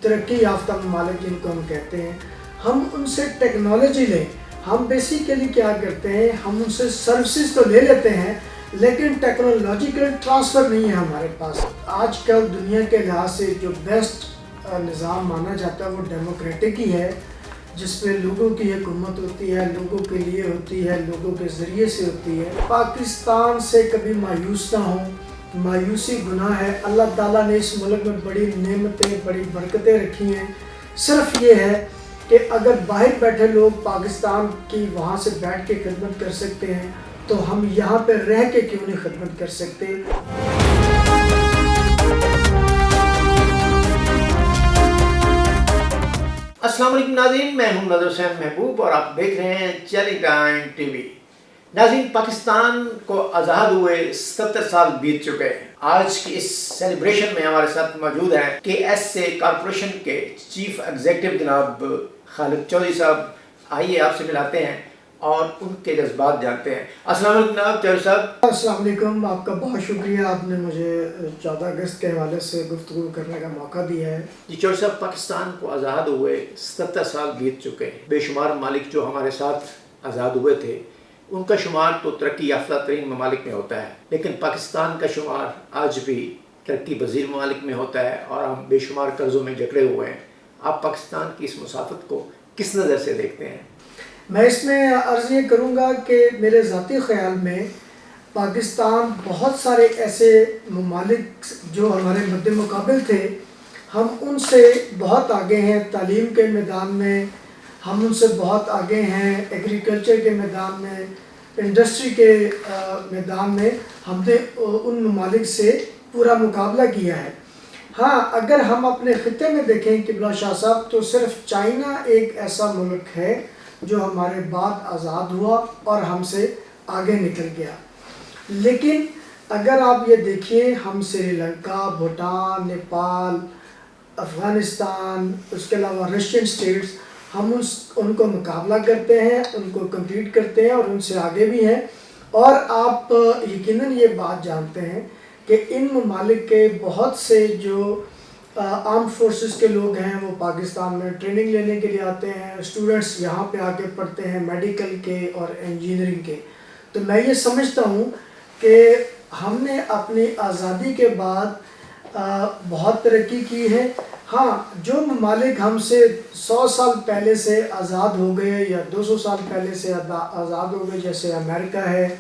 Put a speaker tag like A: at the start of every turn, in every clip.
A: तरक्की याफ्ता ममालिक जिनको हम कहते हैं, हम उनसे टेक्नोलॉजी लें। हम बेसिकली क्या करते हैं, हम उनसे सर्विसेज तो ले लेते हैं लेकिन टेक्नोलॉजिकल ट्रांसफ़र नहीं है हमारे पास। आजकल दुनिया के लिहाज से जो बेस्ट निज़ाम माना जाता है वो डेमोक्रेटिक ही है, जिसमें लोगों की हुकूमत होती है, लोगों के लिए होती है, लोगों के ज़रिए से होती है। पाकिस्तान से कभी मायूस ना हो, मायूसी गुनाह है। अल्लाह ताला ने इस मुल्क में बड़ी नेमतें, बड़ी बरकतें रखी हैं। सिर्फ ये है कि अगर बाहर बैठे लोग पाकिस्तान की वहाँ से बैठ के खिदमत कर सकते हैं तो हम यहाँ पर रह के क्यों नहीं खिदमत कर सकते।
B: अस्सलाम वालेकुम नाज़रीन, मैं हूं नदर हुसैन महबूब और आप देख रहे हैं चैलेंज टाइम टीवी। नाज़रीन, पाकिस्तान को आज़ाद हुए 77 साल बीत चुके हैं। आज की इस सेलिब्रेशन में हमारे साथ मौजूद हैं KSA कॉरपोरेशन के चीफ एग्जीक्यूटिव जनाब खालिद चौधरी साहब। आइए आपसे मिलाते हैं और उनके जज्बात जानते हैं। अस्सलाम वालेकुम जनाब चौधरी साहब।
A: अस्सलाम वालेकुम, आपका बहुत शुक्रिया, आपने मुझे 14 अगस्त के हवाले से गुफ्तगू करने का मौका दिया है।
B: जी चौधरी साहब, पाकिस्तान को आज़ाद हुए 77 साल बीत चुके हैं। बेशुमार ममालिक जो हमारे साथ आज़ाद हुए थे उनका शुमार तो तरक्की याफ्ता तरीन ममालिक में होता है, लेकिन पाकिस्तान का शुमार आज भी तरक्की पज़ीर ममालिक में होता है और हम बेशुमार कर्ज़ों में जकड़े हुए हैं। आप पाकिस्तान की इस मुसाफत को किस नज़र से देखते हैं?
A: मैं इसमें अर्ज़ ये करूँगा कि मेरे ज़ाती ख़्याल में पाकिस्तान बहुत सारे ऐसे ममालिक जो हमारे मद्दे मुकाबिल थे, हम उनसे बहुत आगे हैं। तालीम के मैदान में हम उनसे बहुत आगे हैं, एग्रीकल्चर के मैदान में, इंडस्ट्री के मैदान में हमने उन ममालिक से पूरा मुकाबला किया है। हाँ, अगर हम अपने ख़ित्ते में देखें क़िबला शाह साहब, तो सिर्फ चाइना एक ऐसा मुल्क है जो हमारे बाद आज़ाद हुआ और हमसे आगे निकल गया। लेकिन अगर आप ये देखिए, हम श्रीलंका, भूटान, नेपाल, अफ़गानिस्तान, उसके अलावा रशियन स्टेट्स, हम उनको मुकाबला करते हैं, उनको कम्पीट करते हैं और उनसे आगे भी हैं। और आप यकीनन ये बात जानते हैं कि इन ममालिक के बहुत से जो आर्म फोर्सेस के लोग हैं वो पाकिस्तान में ट्रेनिंग लेने के लिए आते हैं। स्टूडेंट्स यहाँ पे आके पढ़ते हैं मेडिकल के और इंजीनियरिंग के। तो मैं ये समझता हूँ कि हमने अपनी आज़ादी के बाद बहुत तरक्की की है। हाँ, जो ममालिक हमसे 100 साल पहले से आज़ाद हो गए या 200 साल पहले से आज़ाद हो गए, जैसे अमेरिका है,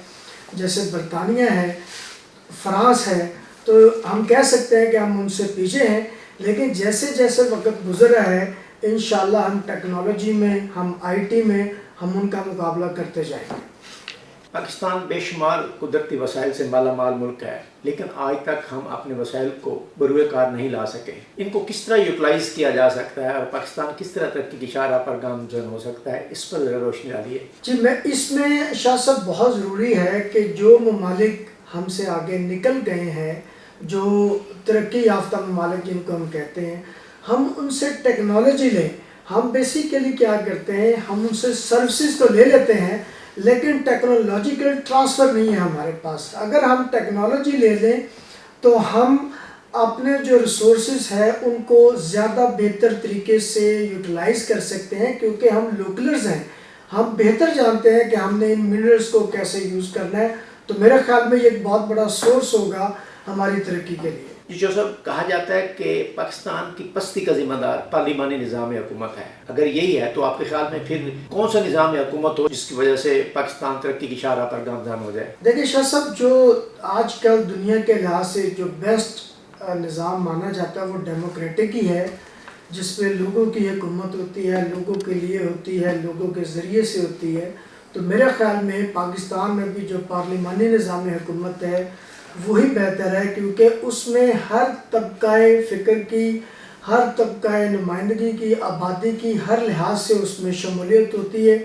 A: जैसे बरतानिया है, फ्रांस है, तो हम कह सकते हैं कि हम उनसे पीछे हैं। लेकिन जैसे जैसे वक्त गुज़र रहा है, इंशाअल्लाह हम टेक्नोलॉजी में, हम IT में हम उनका मुकाबला करते जाएंगे।
B: पाकिस्तान बेशुमार कुदरती वसाइल से माला माल मुल्क है, लेकिन आज तक हम अपने वसाइल को बरूए कार नहीं ला सके। इनको किस तरह यूटिलाइज़ किया जा सकता है और पाकिस्तान किस तरह तरक्की की शाहराह पर गामज़न हो सकता है, इस पर ज़रा रोशनी डालिए।
A: जी, मैं इसमें शाह साहब बहुत ज़रूरी है कि जो ममालिक हमसे आगे निकल गए हैं, जो तरक्की याफ्ता ममालिक जिनको हम कहते हैं, हम उनसे टेक्नोलॉजी लें। हम बेसिकली क्या करते हैं, हम उनसे सर्विसेज तो ले लेते हैं लेकिन टेक्नोलॉजिकल ट्रांसफ़र नहीं है हमारे पास। अगर हम टेक्नोलॉजी ले लें तो हम अपने जो रिसोर्सेज है उनको ज़्यादा बेहतर तरीके से यूटिलाइज़ कर सकते हैं, क्योंकि हम लोकलर्स हैं। हम बेहतर जानते हैं कि हमने इन मिनरल्स को कैसे यूज़ करना है। तो मेरे ख्याल में ये एक बहुत बड़ा सोर्स होगा हमारी तरक्की के लिए।
B: जो सब कहा जाता है कि पाकिस्तान की पस्ती का जिम्मेदार पार्लिमानी निज़ाम हुकूमत है, अगर यही है तो आपके ख्याल में फिर कौन सा निज़ाम हुकूमत हो जिसकी वजह से पाकिस्तान तरक्की की शाहराह पर गामज़न हो जाए?
A: देखिए शाह साहब, जो आजकल दुनिया के लिहाज से जो बेस्ट निज़ाम माना जाता है वो डेमोक्रेटिक ही है, जिसमें लोगों की हुकूमत होती है, लोगों के लिए होती है, लोगों के ज़रिए से होती है। तो मेरे ख्याल में पाकिस्तान में भी जो पार्लिमानी निज़ाम हुकूमत है वही बेहतर है, क्योंकि उसमें हर तबक़ाए फ़िक्र की, हर तबक़ाए नुमाइंदगी की, आबादी की हर लिहाज से उसमें शमूलियत होती है।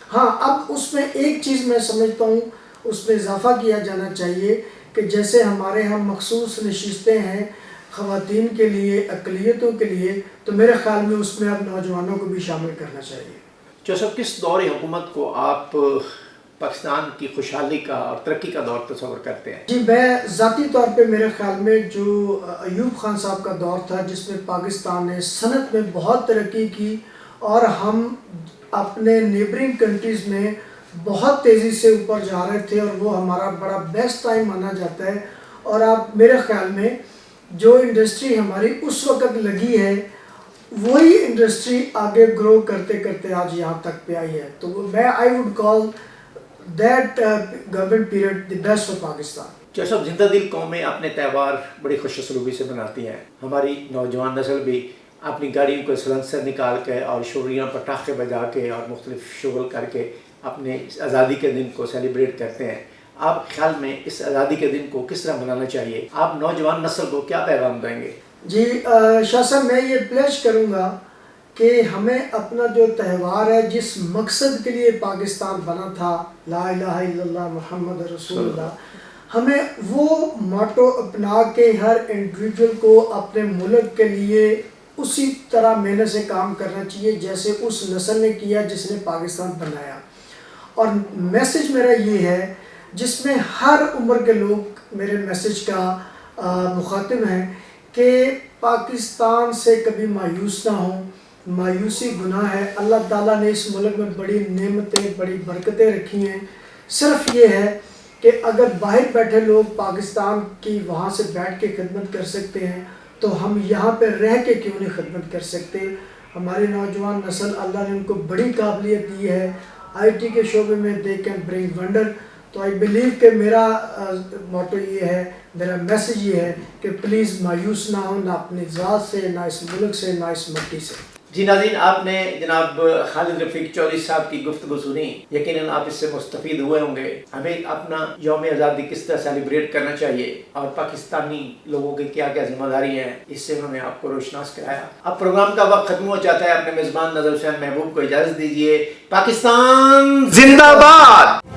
A: हाँ, अब उसमें एक चीज़ मैं समझता हूँ उसमें इजाफ़ा किया जाना चाहिए कि जैसे हमारे यहाँ मखसूस नशिस्तें हैं ख़वातीन के लिए, अक़लियतों के लिए, तो मेरे ख़्याल में उसमें अब नौजवानों को भी शामिल करना चाहिए।
B: जो सब किस दौर हुकूमत को आप پاکستان کی خوشحالی کا اور ترقی کا دور تصور کرتے ہیں؟
A: جی میں ذاتی طور پہ میرے خیال میں جو ایوب خان صاحب کا دور تھا جس میں پاکستان نے صنعت میں بہت ترقی کی اور ہم اپنے نیبرنگ کنٹریز میں بہت تیزی سے اوپر جا رہے تھے اور وہ ہمارا بڑا بیسٹ ٹائم مانا جاتا ہے. اور آپ میرے خیال میں جو انڈسٹری ہماری اس وقت لگی ہے وہی انڈسٹری آگے گرو کرتے کرتے آج یہاں تک پہ آئی ہے. تو میں I would call that government period the best for Pakistan.
B: جو سب زندہ دل قومیں اپنے تہوار بڑی خوش اسلوبی سے مناتی ہیں. ہماری نوجوان نسل بھی اپنی گاڑیوں کو سلنسر نکال کے اور شوریاں پٹاخے بجا کے اور مختلف شغل کر کے اپنے آزادی کے دن کو سیلیبریٹ کرتے ہیں. آپ خیال میں اس آزادی کے دن کو کس طرح منانا چاہیے؟ آپ نوجوان نسل کو کیا پیغام دیں گے؟
A: جی شاہ صاحب میں یہ پلیج کروں گا کہ ہمیں اپنا جو تہوار ہے جس مقصد کے لیے پاکستان بنا تھا لا الہ الا اللہ محمد رسول اللہ، ہمیں وہ موٹو اپنا کے ہر انڈیویجول کو اپنے ملک کے لیے اسی طرح محنت سے کام کرنا چاہیے جیسے اس نسل نے کیا جس نے پاکستان بنایا. اور میسج میرا یہ ہے جس میں ہر عمر کے لوگ میرے میسج کا مخاطب ہیں کہ پاکستان سے کبھی مایوس نہ ہوں. مایوسی گناہ ہے. اللہ تعالیٰ نے اس ملک میں بڑی نعمتیں بڑی برکتیں رکھی ہیں. صرف یہ ہے کہ اگر باہر بیٹھے لوگ پاکستان کی وہاں سے بیٹھ کے خدمت کر سکتے ہیں تو ہم یہاں پہ رہ کے کیوں نہیں خدمت کر سکتے. ہماری نوجوان نسل اللہ نے ان کو بڑی قابلیت دی ہے. آئی ٹی کے شعبے میں دے کین برنگ ونڈر. تو آئی بلیو کہ میرا موٹو یہ ہے، میرا میسج یہ ہے کہ پلیز مایوس نہ ہو، نہ اپنی ذات سے، نہ اس ملک سے، نہ اس مٹی سے.
B: جی ناظرین، آپ نے جناب خالد رفیق چودھری صاحب کی گفتگو سنی. یقیناً آپ اس سے مستفید ہوئے ہوں گے. ہمیں اپنا یوم آزادی کس طرح سیلیبریٹ کرنا چاہیے اور پاکستانی لوگوں کی کیا کیا ذمہ داری ہیں، اس سے انہوں نے آپ کو روشناس کرایا. اب پروگرام کا وقت ختم ہو جاتا ہے. اپنے میزبان نظر حسین محبوب کو اجازت دیجیے. پاکستان زندہ باد.